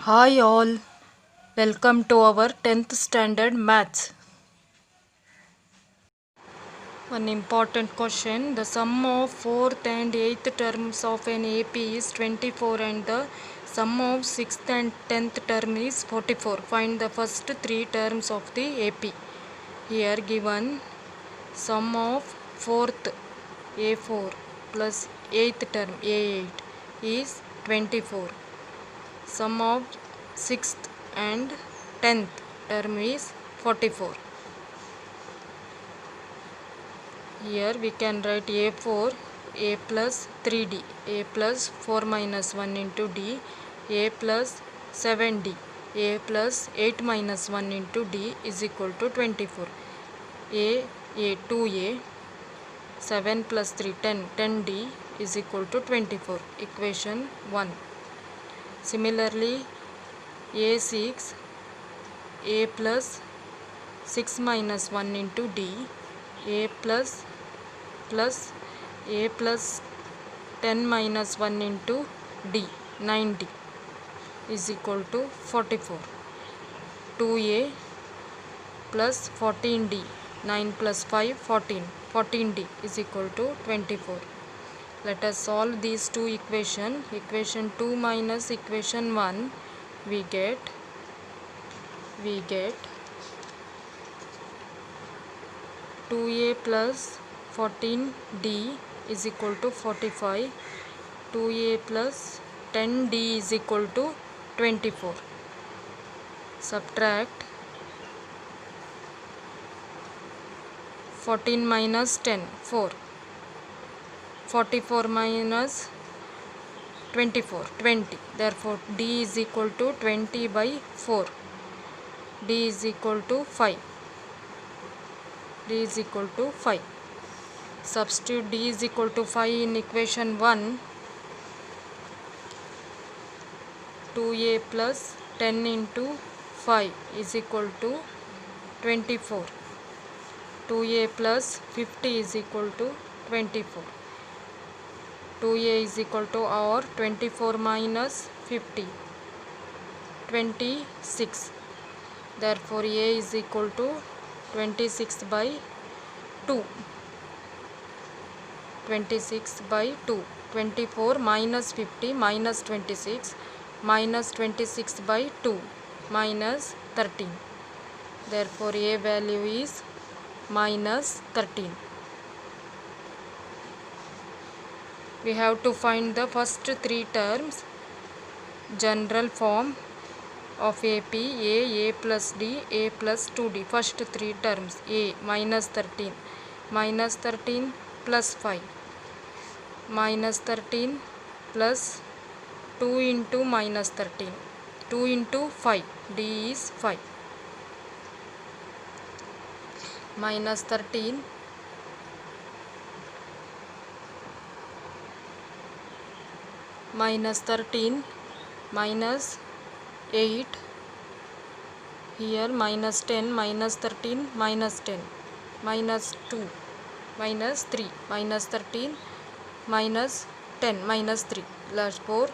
Hi all, welcome to our 10th standard maths. One important question, the sum of 4th and 8th terms of an AP is 24 and the sum of 6th and 10th term is 44. Find the first three terms of the AP. Here given sum of 4th A4 plus 8th term A8 is 24. Sum of 6th and 10th term is 44. Here we can write A4 A plus 3D, A plus 4 minus 1 into D, A plus 7D, A plus 8 minus 1 into D is equal to 24. A 2A 7 plus 3 10, 10D is equal to 24. Equation 1. Similarly, A6 A plus 6 minus 1 into D, A plus A plus 10 minus 1 into D, 9D is equal to 44. 2A plus 14D, 9 plus 5, 14. 14D is equal to 24. Let us solve these two equations. Equation 2 minus equation 1, we get 2A plus 14D is equal to 45. 2A plus 10D is equal to 24. Subtract 14 minus 10, 4. 44 minus 24, 20. Therefore, D is equal to 20 by 4. D is equal to 5. D is equal to 5. Substitute D is equal to 5 in equation 1. 2A plus 10 into 5 is equal to 24. 2A plus 50 is equal to 24. 2A is equal to or 24 minus 50, 26. Therefore, A is equal to 26 by 2. 26 by 2. 24 minus 50 minus 26 minus 26 by 2 minus 13. Therefore, A value is minus 13. We have to find the first three terms. General form of AP, A plus D, A plus 2D. First three terms, A minus 13, minus 13 plus 5, minus 13 plus 2 into minus 13, 2 into 5, D is 5, minus 13 minus 13 minus 8, here minus 10 minus 13 minus 10 minus 2 minus 3 minus 13 minus 10 minus 3. Last 4.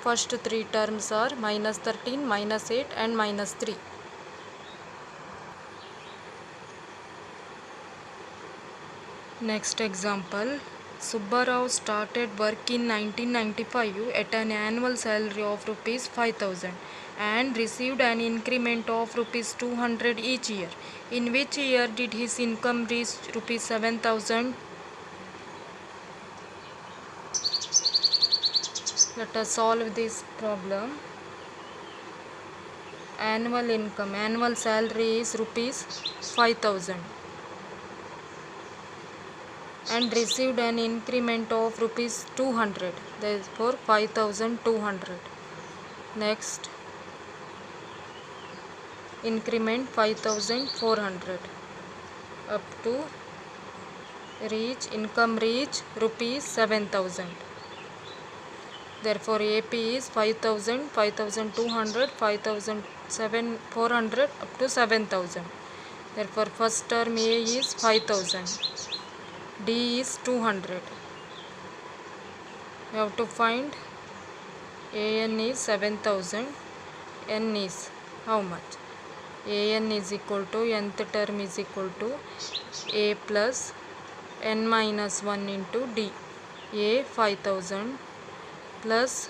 First three terms are minus 13 minus 8 and minus 3. Next example. Subbarao started work in 1995 at an annual salary of rupees 5,000 and received an increment of rupees 200 each year. In which year did his income reach rupees 7,000? Let us solve this problem. Annual income, annual salary is rupees 5,000 and received an increment of rupees 200. Therefore, 5,200. Next, increment 5,400 up to income reach rupees 7,000. Therefore, AP is 5,000, 5,200, 5,400 up to 7,000. Therefore, first term A is 5,000. D is 200. We have to find AN is 7,000, n is how much? an is equal to nth term is equal to a plus n minus 1 into d. A 5000 plus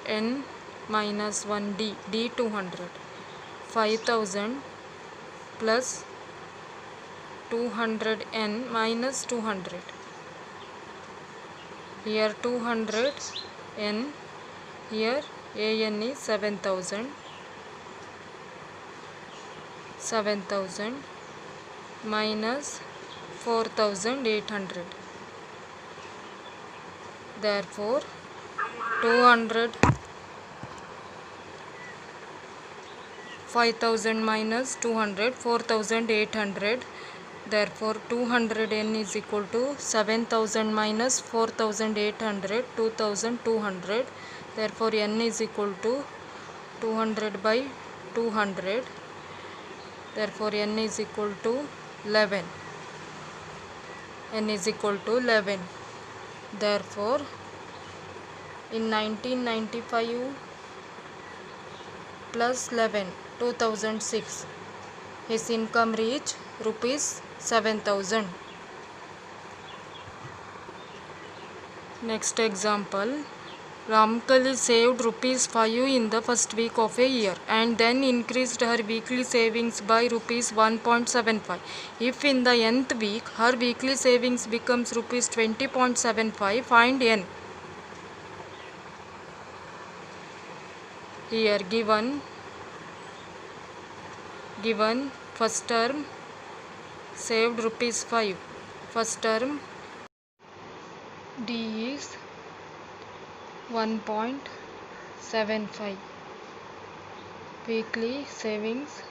n minus 1 d, d 200. 5000 plus 200 n minus 200. Here 200 n, here an is 7000. 7000 minus 4800. Therefore 200 5000 minus 200 4800. Therefore 200 n is equal to 7000 minus 4800 2200. Therefore n is equal to 200 by 200. Therefore n is equal to 11. N is equal to 11. Therefore in 1995 plus 11 2006, his income reached rupees 7000. Next example, Ramkali saved rupees 5 in the first week of a year and then increased her weekly savings by rupees 1.75. If in the nth week her weekly savings becomes rupees 20.75, find n. Here given first term saved rupees 5. First term d is 1.75. Weekly savings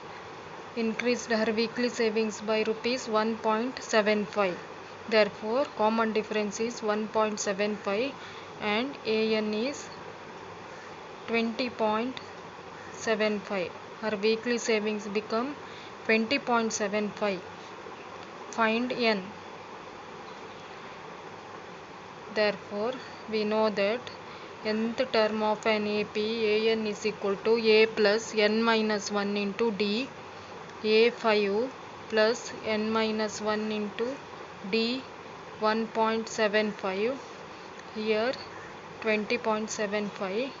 increased her weekly savings by rupees 1.75. Therefore common difference is 1.75 and an is 20.75. Her weekly savings become 20.75. Find n. Therefore we know that nth term of an AP, an is equal to a plus n minus 1 into d, a5 plus n minus 1 into d 1.75. Here 20.75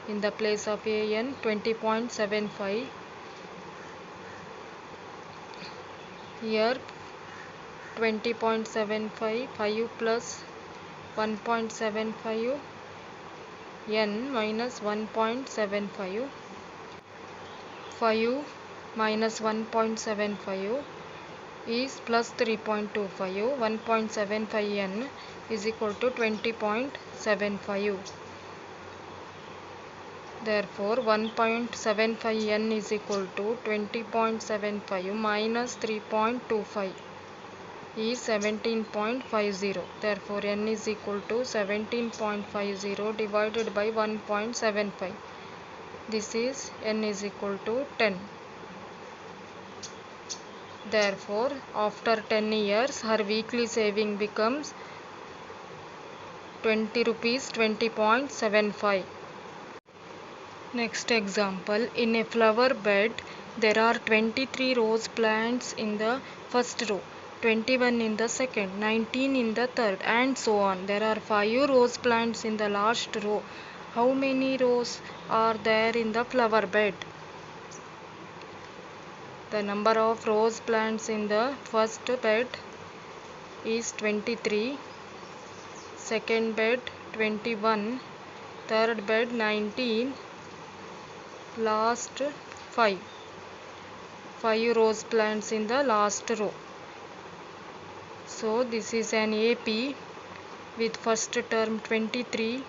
in the place of an 20.75. Here 20.75 5 plus 1.75 n minus 1.75. 5 minus 1.75 is plus 3.25. 1.75 n is equal to 20.75. Therefore 1.75 n is equal to 20.75 minus 3.25 is 17.50. Therefore n is equal to 17.50 divided by 1.75. This is n is equal to 10. Therefore after 10 years her weekly saving becomes 20 rupees 20.75. Next example, in a flower bed there are 23 rose plants in the first row, 21 in the second, 19 in the third, and so on. There are 5 rose plants in the last row. How many rows are there in the flower bed? The number of rose plants in the first bed is 23, second bed 21, third bed 19, last 5 rose plants in the last row. So this is an AP with first term 23,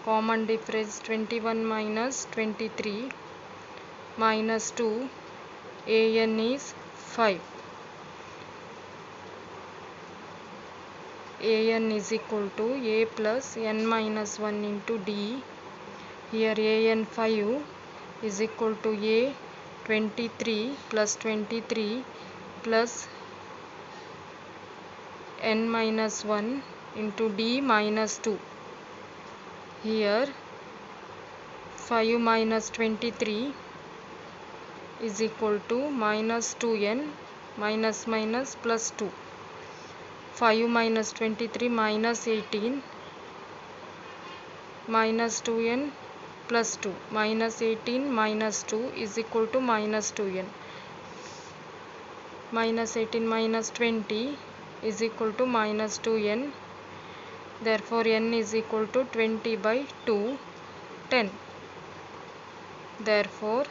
common difference 21 minus 23 minus 2, an is 5. an is equal to a plus n minus 1 into d. Here an 5 is equal to a 23 plus 23 plus n minus 1 into d minus 2. Here 5 minus 23 is equal to minus 2n minus minus plus 2. 5 minus 23 minus 18 minus 2n plus 2. Minus 18 minus 2 is equal to minus 2n. Minus 18 minus 20 is equal to minus 2n. Therefore n is equal to 20 by 2, 10. Therefore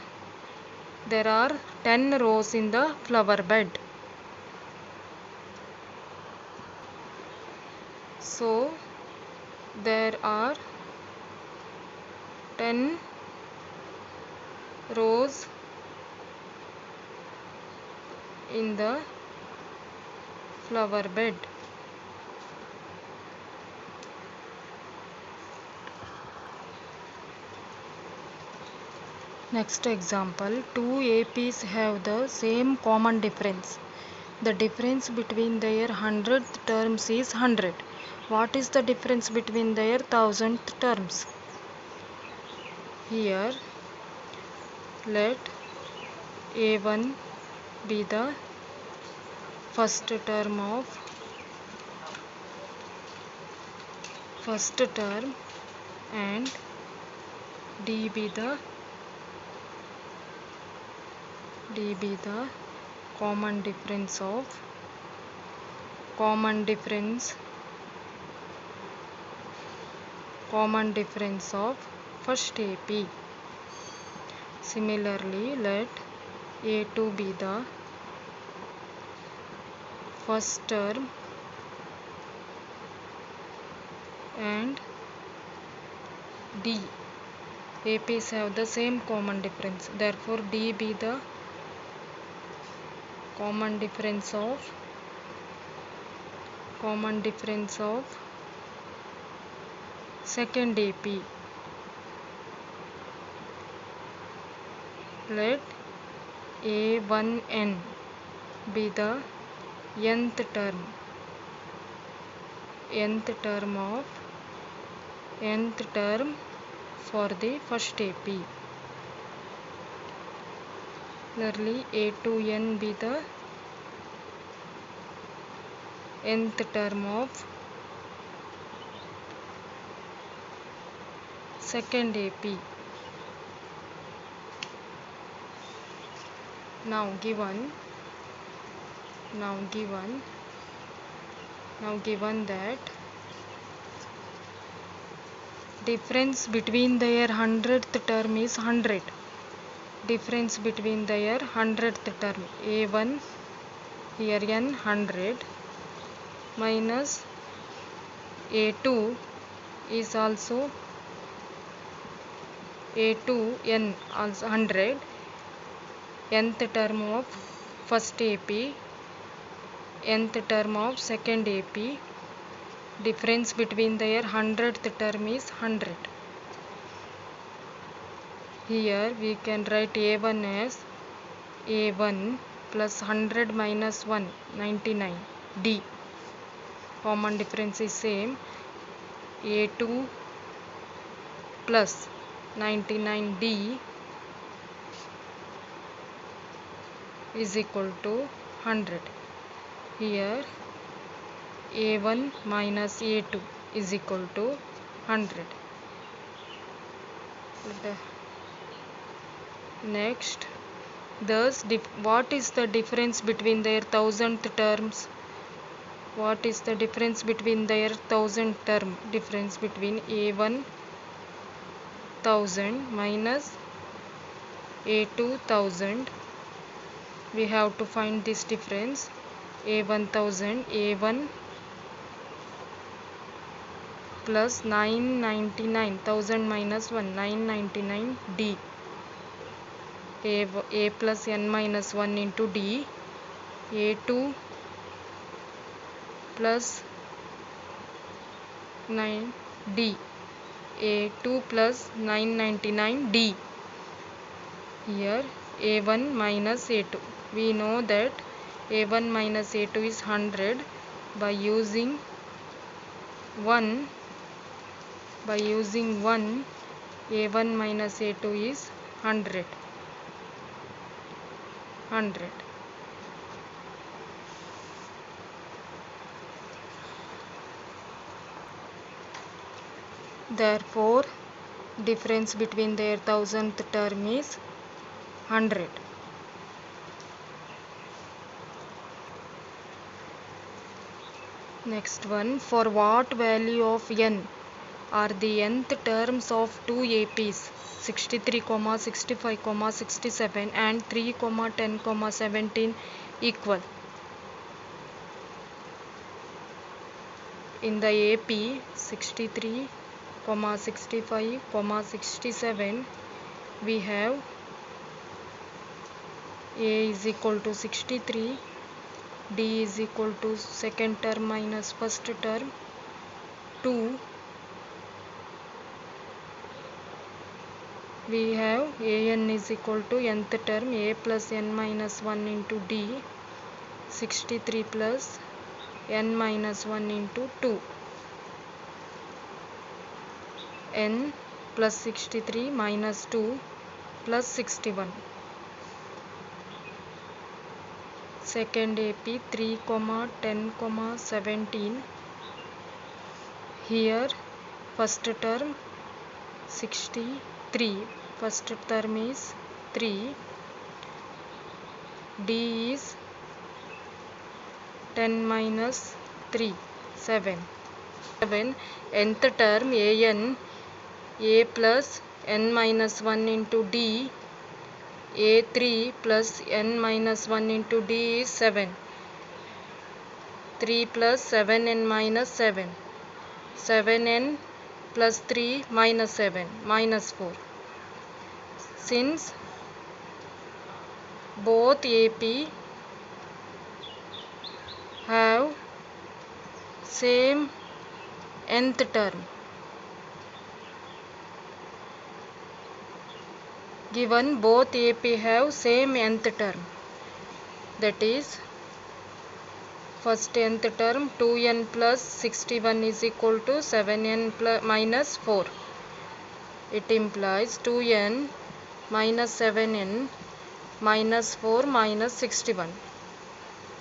there are 10 rows in the flower bed. So there are 10 rows in the flower bed. Next example, two APs have the same common difference. The difference between their 100th terms is 100. What is the difference between their 1000th terms? Here let A1 be the first term and D be the common difference of first AP. Similarly, let A2 be the first term and D. APs have the same common difference. Therefore, D be the common difference of second AP. Let A1n be the nth term for the first AP. Similarly, A2n be the nth term of second AP. Now given that difference between their 100th term is 100. Difference between their 100th term A1 here n 100 minus A2 is also A2n also 100, nth term of first AP, nth term of second AP. Difference between their 100th term is 100. Here we can write A1 as A1 plus 100 minus 1, 99, D. Common difference is same. A2 plus 99D is equal to 100. Here A1 minus A2 is equal to 100. Next, thus what is the difference between their 1000th terms? What is the difference between their 1000th term? Difference between A1 1000 minus A2 1000. We have to find this difference. A1 1000, A1 plus 999, 1000 minus 1, 999 D. A plus n minus 1 into D. A2 plus 9D. A2 plus 999 D. Here A1 minus A2. We know that A1 minus A2 is 100 by using 1. A1 minus A2 is 100. 100. Therefore, difference between their thousandth term is 100. Next one, for what value of n are the nth terms of two APs 63, 65, 67 and 3, 10, 17 equal? In the AP 63, 65, 67, we have A is equal to 63, D is equal to second term minus first term, 2. We have an is equal to nth term a plus n minus 1 into d, 63 plus n minus 1 into 2, n plus 63 minus 2 plus 61. Second AP 3, 10, 17. Here first term 63, first term is 3, D is 10 minus 3, 7. Nth term an, a plus n minus 1 into d, a3 plus n minus 1 into d is 7. 3 plus 7n minus 7. 7n plus 3 minus 7 minus 4. Since both AP have same nth term, given both AP have same nth term, that is first nth term 2n plus 61 is equal to 7n plus minus 4. It implies 2n minus 7n minus 4 minus 61.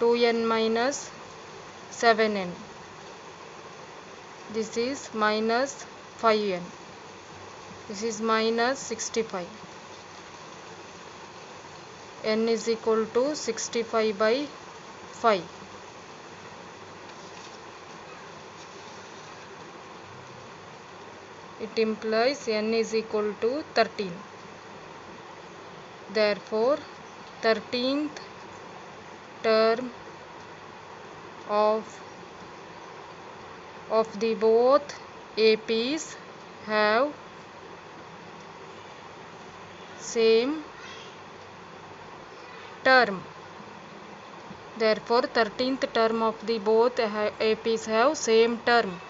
2n minus 7n. This is minus 5n. This is minus 65. N is equal to 65 by 5. It implies n is equal to 13. Therefore, 13th term of the both APs have same term. Therefore, 13th term of the both APs have same term.